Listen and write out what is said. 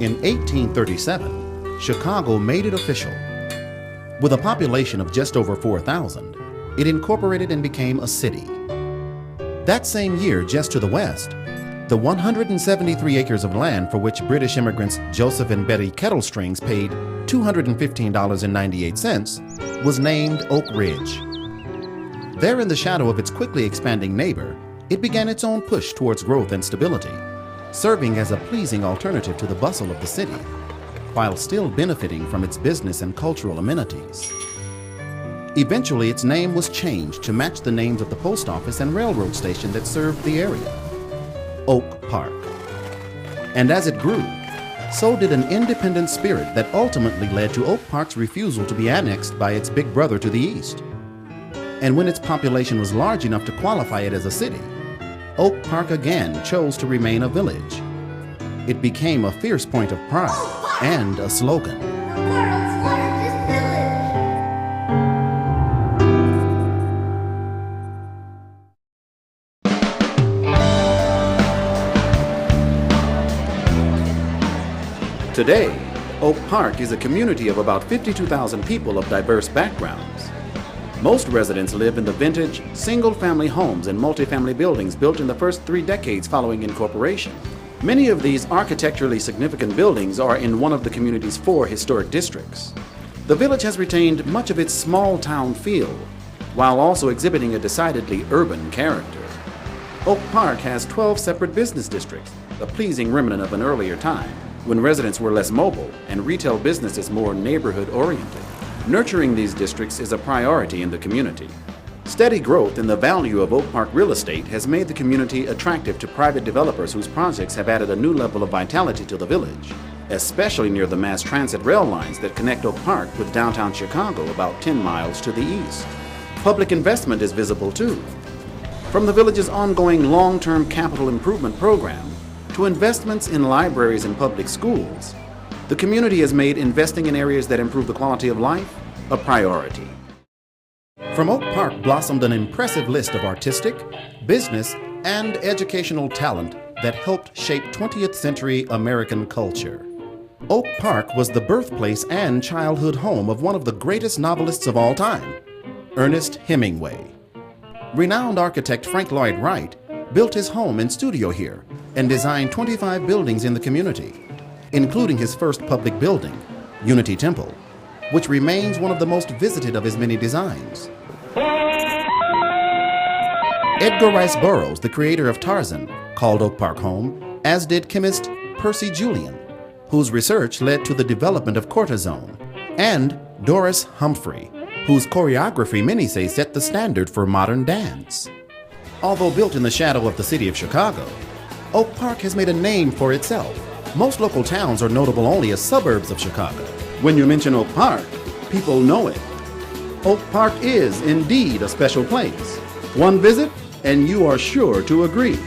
In 1837, Chicago made it official. With a population of just over 4,000, it incorporated and became a city. That same year, just to the west, the 173 acres of land for which British immigrants Joseph and Betty Kettlestrings paid $215.98 was named Oak Ridge. There, in the shadow of its quickly expanding neighbor, it began its own push towards growth and stability, serving as a pleasing alternative to the bustle of the city, while still benefiting from its business and cultural amenities. Eventually, its name was changed to match the names of the post office and railroad station that served the area, Oak Park. And as it grew, so did an independent spirit that ultimately led to Oak Park's refusal to be annexed by its big brother to the east. And when its population was large enough to qualify it as a city, Oak Park again chose to remain a village. It became a fierce point of pride and a slogan. Today, Oak Park is a community of about 52,000 people of diverse backgrounds. Most residents live in the vintage, single-family homes and multifamily buildings built in the first 3 decades following incorporation. Many of these architecturally significant buildings are in one of the community's 4 historic districts. The village has retained much of its small-town feel, while also exhibiting a decidedly urban character. Oak Park has 12 separate business districts, a pleasing remnant of an earlier time, when residents were less mobile and retail businesses more neighborhood-oriented. Nurturing these districts is a priority in the community. Steady growth in the value of Oak Park real estate has made the community attractive to private developers whose projects have added a new level of vitality to the village, especially near the mass transit rail lines that connect Oak Park with downtown Chicago about 10 miles to the east. Public investment is visible too. From the village's ongoing long-term capital improvement program to investments in libraries and public schools, the community has made investing in areas that improve the quality of life a priority. From Oak Park blossomed an impressive list of artistic, business, and educational talent that helped shape 20th century American culture. Oak Park was the birthplace and childhood home of one of the greatest novelists of all time, Ernest Hemingway. Renowned architect Frank Lloyd Wright built his home and studio here and designed 25 buildings in the community, including his first public building, Unity Temple, which remains one of the most visited of his many designs. Edgar Rice Burroughs, the creator of Tarzan, called Oak Park home, as did chemist Percy Julian, whose research led to the development of cortisone, and Doris Humphrey, whose choreography many say set the standard for modern dance. Although built in the shadow of the city of Chicago, Oak Park has made a name for itself. Most local towns are notable only as suburbs of Chicago. When you mention Oak Park, people know it. Oak Park is indeed a special place. One visit and you are sure to agree.